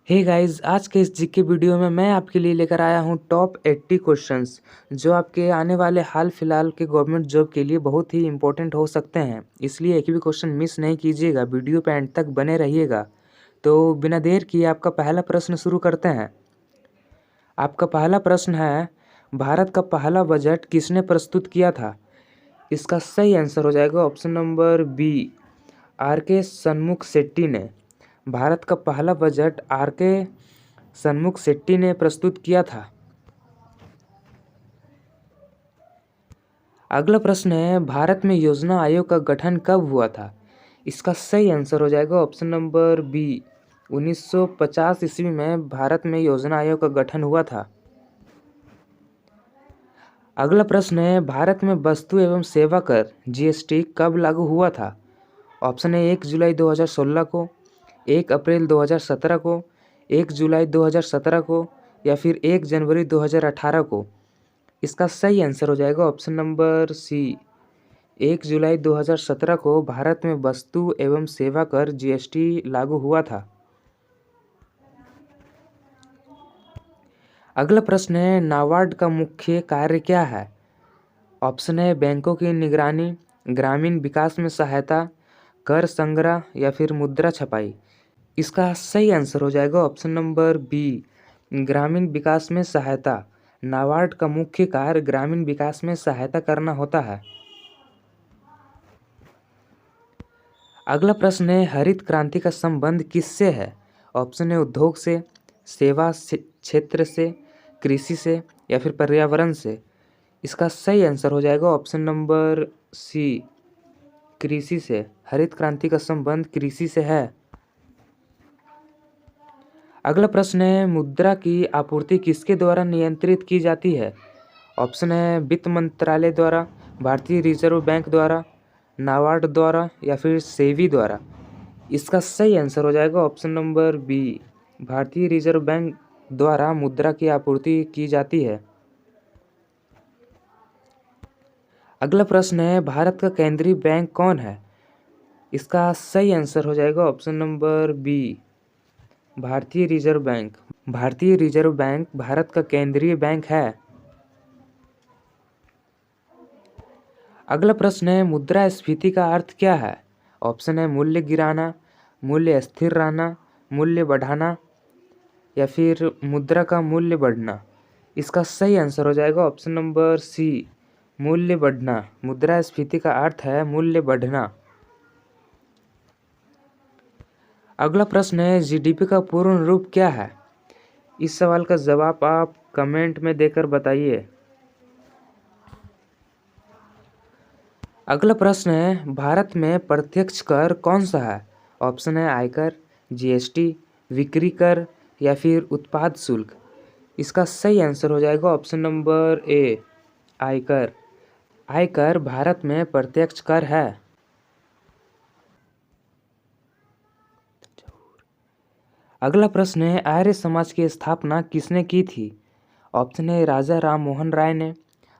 Hey guys, आज के इस जीके वीडियो में मैं आपके लिए लेकर आया हूँ टॉप 80 क्वेश्चंस जो आपके आने वाले हाल फिलहाल के गवर्नमेंट जॉब के लिए बहुत ही इंपॉर्टेंट हो सकते हैं। इसलिए एक भी क्वेश्चन मिस नहीं कीजिएगा, वीडियो पे एंड तक बने रहिएगा। तो बिना देर किए आपका पहला प्रश्न शुरू करते हैं। आपका पहला प्रश्न है, भारत का पहला बजट किसने प्रस्तुत किया था? इसका सही आंसर हो जाएगा ऑप्शन नंबर बी, आर के सन्मुख शेट्टी ने। भारत का पहला बजट आर के सन्मुख शेट्टी ने प्रस्तुत किया था। अगला प्रश्न है, भारत में योजना आयोग का गठन कब हुआ था? इसका सही आंसर हो जाएगा ऑप्शन नंबर बी, 1950 ईस्वी में भारत में योजना आयोग का गठन हुआ था। अगला प्रश्न है, भारत में वस्तु एवं सेवा कर जीएसटी कब लागू हुआ था? ऑप्शन है 1 जुलाई 2016 को, 1 अप्रैल 2017 को, 1 जुलाई 2017 को या फिर 1 जनवरी 2018 को। इसका सही आंसर हो जाएगा ऑप्शन नंबर सी, 1 जुलाई 2017 को भारत में वस्तु एवं सेवा कर जीएसटी लागू हुआ था। अगला प्रश्न है, नाबार्ड का मुख्य कार्य क्या है? ऑप्शन है बैंकों की निगरानी, ग्रामीण विकास में सहायता, कर संग्रह या फिर मुद्रा छपाई। इसका सही आंसर हो जाएगा ऑप्शन नंबर बी, ग्रामीण विकास में सहायता। नाबार्ड का मुख्य कार्य ग्रामीण विकास में सहायता करना होता है। अगला प्रश्न है, हरित क्रांति का संबंध किससे है? ऑप्शन है उद्योग से, सेवा क्षेत्र से, कृषि से या फिर पर्यावरण से। इसका सही आंसर हो जाएगा ऑप्शन नंबर सी, कृषि से। हरित क्रांति का संबंध कृषि से है। अगला प्रश्न है, मुद्रा की आपूर्ति किसके द्वारा नियंत्रित की जाती है? ऑप्शन है वित्त मंत्रालय द्वारा, भारतीय रिजर्व बैंक द्वारा, नाबार्ड द्वारा या फिर सेबी द्वारा। इसका सही आंसर हो जाएगा ऑप्शन नंबर बी, भारतीय रिजर्व बैंक द्वारा मुद्रा की आपूर्ति की जाती है। अगला प्रश्न है, भारत का केंद्रीय बैंक कौन है? इसका सही आंसर हो जाएगा ऑप्शन नंबर बी, भारतीय रिजर्व बैंक। भारतीय रिजर्व बैंक भारत का केंद्रीय बैंक है। अगला प्रश्न है, मुद्रास्फीति का अर्थ क्या है? ऑप्शन है मूल्य गिराना, मूल्य स्थिर रहना, मूल्य बढ़ाना या फिर मुद्रा का मूल्य बढ़ना। इसका सही आंसर हो जाएगा ऑप्शन नंबर सी, मूल्य बढ़ना। मुद्रास्फीति का अर्थ है मूल्य बढ़ना। अगला प्रश्न है, जीडीपी का पूर्ण रूप क्या है? इस सवाल का जवाब आप कमेंट में देकर बताइए। अगला प्रश्न है, भारत में प्रत्यक्ष कर कौन सा है? ऑप्शन है आयकर, जीएसटी, बिक्री कर या फिर उत्पाद शुल्क। इसका सही आंसर हो जाएगा ऑप्शन नंबर ए, आयकर। आयकर भारत में प्रत्यक्ष कर है। अगला प्रश्न है, आर्य समाज की स्थापना किसने की थी? ऑप्शन है राजा राम मोहन राय ने,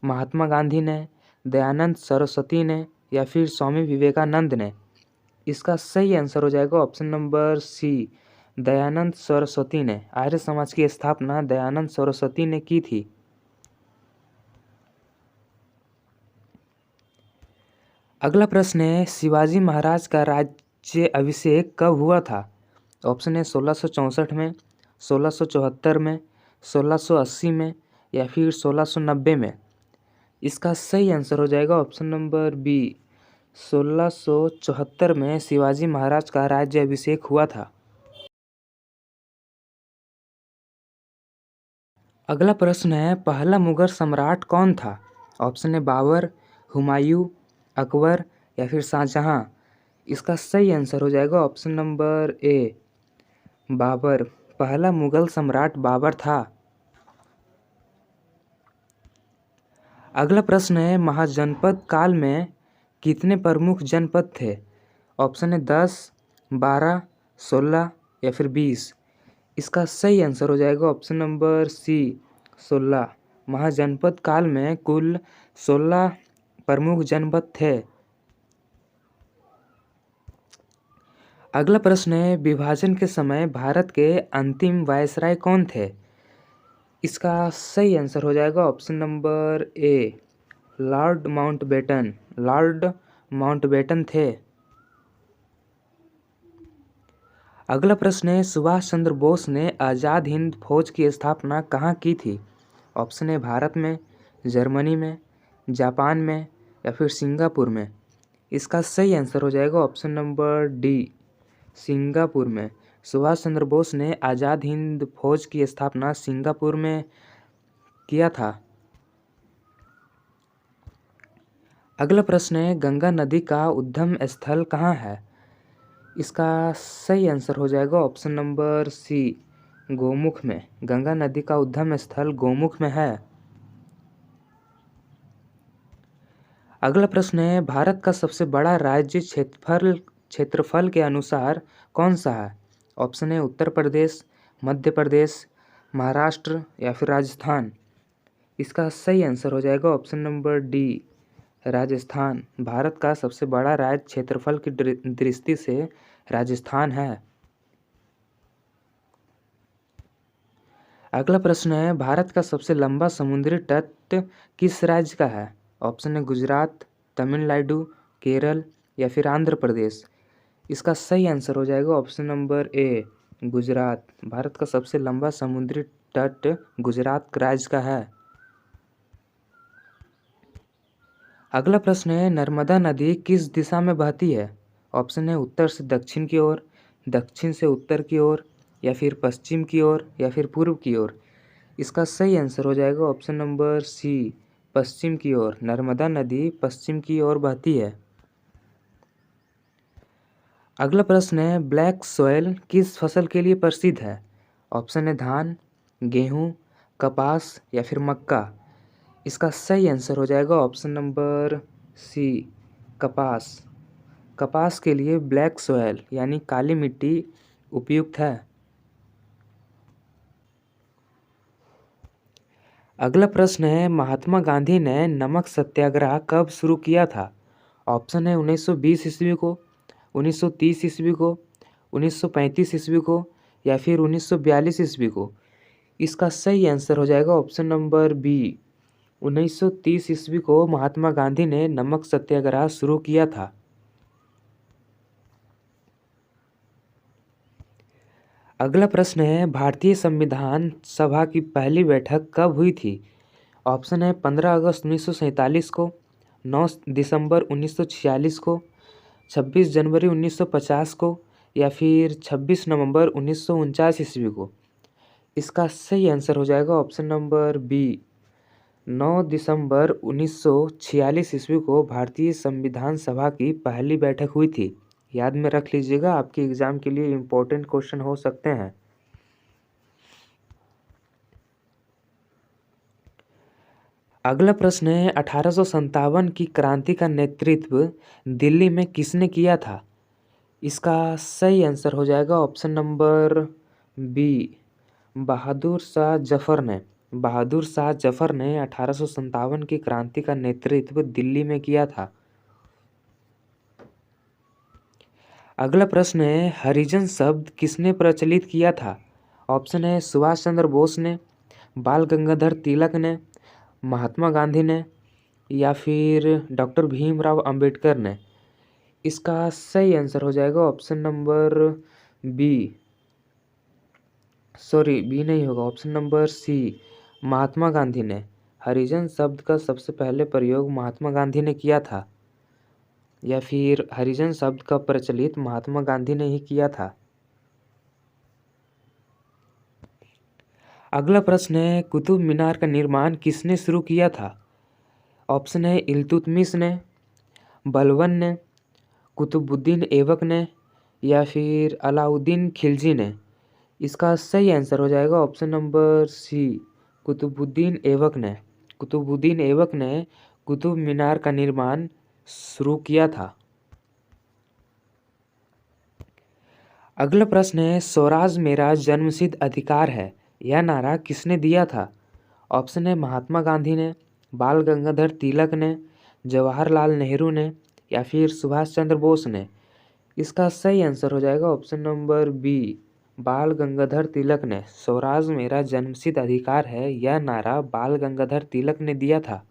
महात्मा गांधी ने, दयानंद सरस्वती ने या फिर स्वामी विवेकानंद ने। इसका सही आंसर हो जाएगा option number C, Dayanand Saraswati ने। आर्य समाज की स्थापना दयानंद सरस्वती ने की थी। अगला प्रश्न है, शिवाजी महाराज का राज्य अभिषेक कब हुआ था? ऑप्शन है 1664 में, 1674 में, 1680 में या फिर 1690 में। इसका सही आंसर हो जाएगा ऑप्शन नंबर बी, 1674 में शिवाजी महाराज का राज्य अभिषेक हुआ था। अगला प्रश्न है, पहला मुगल सम्राट कौन था? ऑप्शन है बाबर, हुमायूं, अकबर या फिर शाहजहां। इसका सही आंसर हो जाएगा ऑप्शन नंबर ए, बाबर। पहला मुगल सम्राट बाबर था। अगला प्रश्न है, महाजनपद काल में कितने प्रमुख जनपद थे? ऑप्शन है 10, 12, 16 या फिर 20। इसका सही आंसर हो जाएगा ऑप्शन नंबर सी, 16। महाजनपद काल में कुल 16 प्रमुख जनपद थे। अगला प्रश्न है, विभाजन के समय भारत के अंतिम वायसराय कौन थे? इसका सही आंसर हो जाएगा option number A, Lord Mountbatten. Lord Mountbatten थे। अगला प्रश्न है, सुभाष चंद्र बोस ने आज़ाद हिंद फौज की स्थापना कहाँ की थी? ऑप्शन है भारत में, जर्मनी में, जापान में या फिर सिंगापुर में। इसका सही आंसर हो जाएगा ऑप्शन नंबर डी, सिंगापुर में। सुभाष चंद्र बोस ने आज़ाद हिंद फौज की स्थापना सिंगापुर में किया था। अगला प्रश्न है, गंगा नदी का उद्गम स्थल कहाँ है? इसका सही आंसर हो जाएगा ऑप्शन नंबर सी, गोमुख में। गंगा नदी का उद्गम स्थल गोमुख में है। अगला प्रश्न है, भारत का सबसे बड़ा राज्य क्षेत्रफल के अनुसार कौन सा है? ऑप्शन है उत्तर प्रदेश, मध्य प्रदेश, महाराष्ट्र या फिर राजस्थान। इसका सही आंसर हो जाएगा option number D, Rajasthan. Bharat का सबसे बड़ा राज्य क्षेत्रफल की दृष्टि से राजस्थान है। अगला प्रश्न है, भारत का सबसे लंबा समुद्री तट किस राज्य का है? ऑप्शन है गुजरात, तमिलनाडु, केरल या फिर आंध्र प्रदेश। इसका सही आंसर हो जाएगा option number A, Gujarat. Bharat का सबसे लंबा समुद्री तट गुजरात राज्य का है। अगला प्रश्न है, नर्मदा नदी किस दिशा में बहती है? ऑप्शन है उत्तर से दक्षिण की ओर, दक्षिण से उत्तर की ओर या फिर पश्चिम की ओर या फिर पूर्व की ओर। इसका सही आंसर हो जाएगा ऑप्शन नंबर सी, पश्चिम की ओर। नर्मदा नदी पश्चिम की ओर बहती है। अगला प्रश्न है, ब्लैक सॉयल किस फसल के लिए प्रसिद्ध है? ऑप्शन है धान, गेहूँ, कपास या फिर मक्का। इसका सही आंसर हो जाएगा ऑप्शन नंबर सी, कपास। कपास के लिए ब्लैक सॉयल यानी काली मिट्टी उपयुक्त है। अगला प्रश्न है, महात्मा गांधी ने नमक सत्याग्रह कब शुरू किया था? ऑप्शन है 1920 ईस्वी को, 1930 ईस्वी को, 1935 ईस्वी को या फिर 1942 ईस्वी को। इसका सही आंसर हो जाएगा ऑप्शन नंबर बी, 1930 ईस्वी को महात्मा गांधी ने नमक सत्याग्रह शुरू किया था। अगला प्रश्न है, भारतीय संविधान सभा की पहली बैठक कब हुई थी? ऑप्शन है 15 अगस्त 1947 को, 9 दिसंबर 1946 को, 26 जनवरी 1950 को या फिर 26 नवंबर 1949 ईस्वी को। इसका सही आंसर हो जाएगा ऑप्शन नंबर बी, 9 दिसंबर 1946 ईस्वी को भारतीय संविधान सभा की पहली बैठक हुई थी। याद में रख लीजिएगा, आपके एग्जाम के लिए इम्पोर्टेंट क्वेश्चन हो सकते हैं। अगला प्रश्न है, 1857 की क्रांति का नेतृत्व दिल्ली में किसने किया था? इसका सही आंसर हो जाएगा option number B, Bahadur Shah Zafar ने। बहादुर शाह जफर ने 1857 की क्रांति का नेतृत्व दिल्ली में किया था। अगला प्रश्न है, हरिजन शब्द किसने प्रचलित किया था? ऑप्शन है सुभाष चंद्र बोस ने, बाल गंगाधर तिलक ने, महात्मा गांधी ने या फिर डॉक्टर भीमराव अंबेडकर ने। इसका सही आंसर हो जाएगा option number B, sorry B नहीं होगा, option number C, Mahatma Gandhi ने। हरिजन शब्द का सबसे पहले प्रयोग महात्मा गांधी ने किया था, या फिर हरिजन शब्द का प्रचलित महात्मा गांधी ने ही किया था। अगला प्रश्न है, कुतुब मीनार का निर्माण किसने शुरू किया था? ऑप्शन है इल्तुतमिश ने, बलबन ने, कुतुबुद्दीन ऐबक ने या फिर अलाउद्दीन खिलजी ने। इसका सही आंसर हो जाएगा option number C, Qutbuddin Aibak ने। कुतुबुद्दीन ऐबक ने कुतुब मीनार का निर्माण शुरू किया था। अगला प्रश्न है, स्वराज मेरा जन्मसिद्ध अधिकार है, यह नारा किसने दिया था? ऑप्शन है महात्मा गांधी ने, बाल गंगाधर तिलक ने, जवाहरलाल नेहरू ने या फिर सुभाष चंद्र बोस ने। इसका सही आंसर हो जाएगा ऑप्शन नंबर बी, बाल गंगाधर तिलक ने स्वराज मेरा जन्मसिद्ध अधिकार है यह नारा बाल गंगाधर तिलक ने दिया था।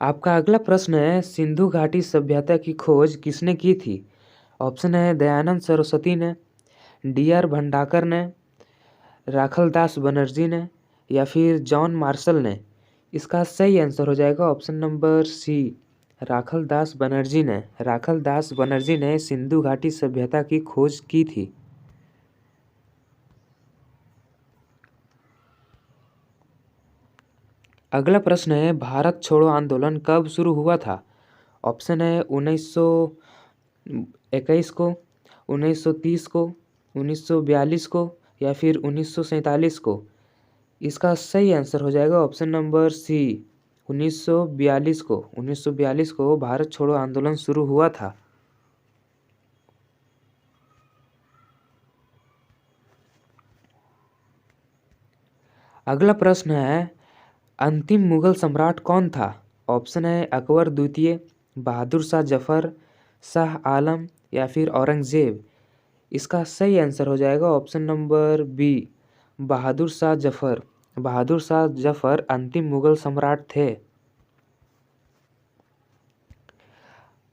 आपका अगला प्रश्न है, सिंधु घाटी सभ्यता की खोज किसने की थी? ऑप्शन है दयानंद सरस्वती ने, डी.आर. भंडाकर ने, राखलदास बनर्जी ने या फिर जॉन मार्शल ने। इसका सही आंसर हो जाएगा option number C, Rakhaldas Banerjee ने। राखलदास बनर्जी ने सिंधु घाटी सभ्यता की खोज की थी। अगला प्रश्न है, भारत छोड़ो आंदोलन कब शुरू हुआ था? ऑप्शन है 1921 को, 1930 को, 1942 को या फिर 1947 को। इसका सही आंसर हो जाएगा ऑप्शन नंबर सी, 1942 को। 1942 को भारत छोड़ो आंदोलन शुरू हुआ था। अगला प्रश्न है, अंतिम मुगल सम्राट कौन था? ऑप्शन है अकबर द्वितीय, बहादुर शाह जफर, शाह आलम या फिर औरंगजेब। इसका सही आंसर हो जाएगा option number B, Bahadur Shah Zafar. Bahadur Shah Zafar अंतिम मुगल सम्राट थे।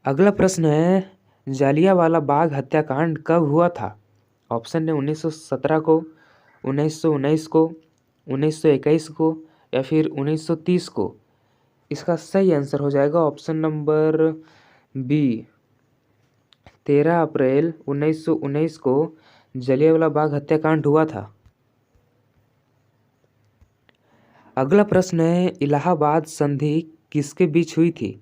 अगला प्रश्न है, जालियांवाला बाग हत्याकांड कब हुआ था? ऑप्शन है 1917 को, 1919 को, 1921 को या फिर 1930 को। इसका सही आंसर हो जाएगा ऑप्शन नंबर बी, 13 अप्रैल 1919 को जलियांवाला बाग हत्याकांड हुआ था। अगला प्रश्न है, इलाहाबाद संधि किसके बीच हुई थी?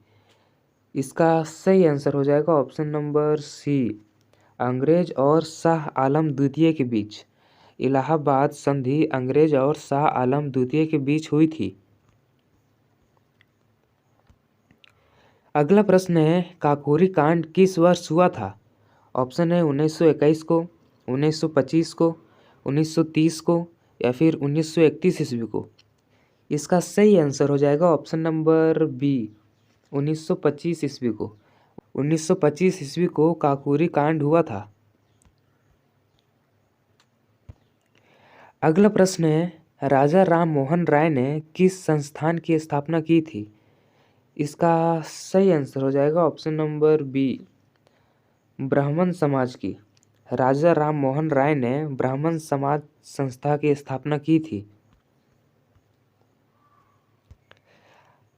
इसका सही आंसर हो जाएगा ऑप्शन नंबर सी, अंग्रेज और शाह आलम द्वितीय के बीच। इलाहाबाद संधि अंग्रेज और शाह आलम द्वितीय के बीच हुई थी। अगला प्रश्न है, काकोरी कांड किस वर्ष हुआ था? ऑप्शन है 1921 को, 1925 को, 1930 को या फिर 1931 ईस्वी को। इसका सही आंसर हो जाएगा ऑप्शन नंबर बी, 1925 ईस्वी को। 1925 ईस्वी को काकोरी कांड हुआ था। अगला प्रश्न है, राजा राम मोहन राय ने किस संस्थान की स्थापना की थी? इसका सही आंसर हो जाएगा ऑप्शन नंबर बी, ब्राह्मण समाज की। राजा राम मोहन राय ने ब्राह्मण समाज संस्था की स्थापना की थी।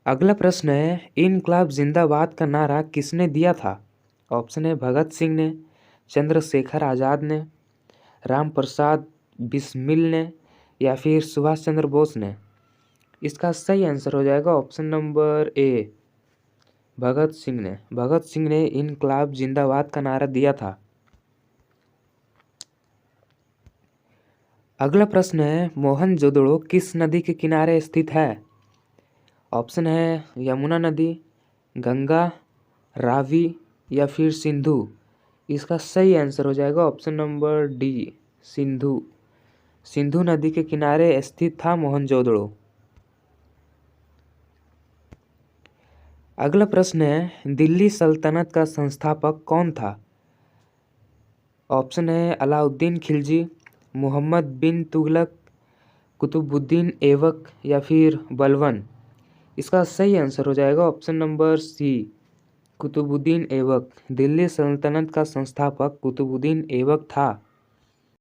अगला प्रश्न है, इनकलाब जिंदाबाद का नारा किसने दिया था? ऑप्शन है भगत सिंह ने, चंद्रशेखर आज़ाद ने, राम प्रसाद बिस्मिल ने या फिर सुभाष चंद्र बोस ने। इसका सही आंसर हो जाएगा option number A, Bhagat Singh ने। भगत सिंह ने इनकलाब जिंदाबाद का नारा दिया था। अगला प्रश्न है, मोहनजोदड़ो किस नदी के किनारे स्थित है? ऑप्शन है यमुना नदी, गंगा, रावी या फिर सिंधु। इसका सही आंसर हो जाएगा option number D, Sindhu. Sindhu नदी के किनारे स्थित था मोहनजोदड़ो। अगला प्रश्न है, दिल्ली सल्तनत का संस्थापक कौन था? ऑप्शन है अलाउद्दीन खिलजी, मोहम्मद बिन तुगलक, कुतुबुद्दीन ऐबक या फिर बलबन। इसका सही आंसर हो जाएगा option number C, Qutbuddin Aibak. Delhi सल्तनत का संस्थापक कुतुबुद्दीन ऐबक था।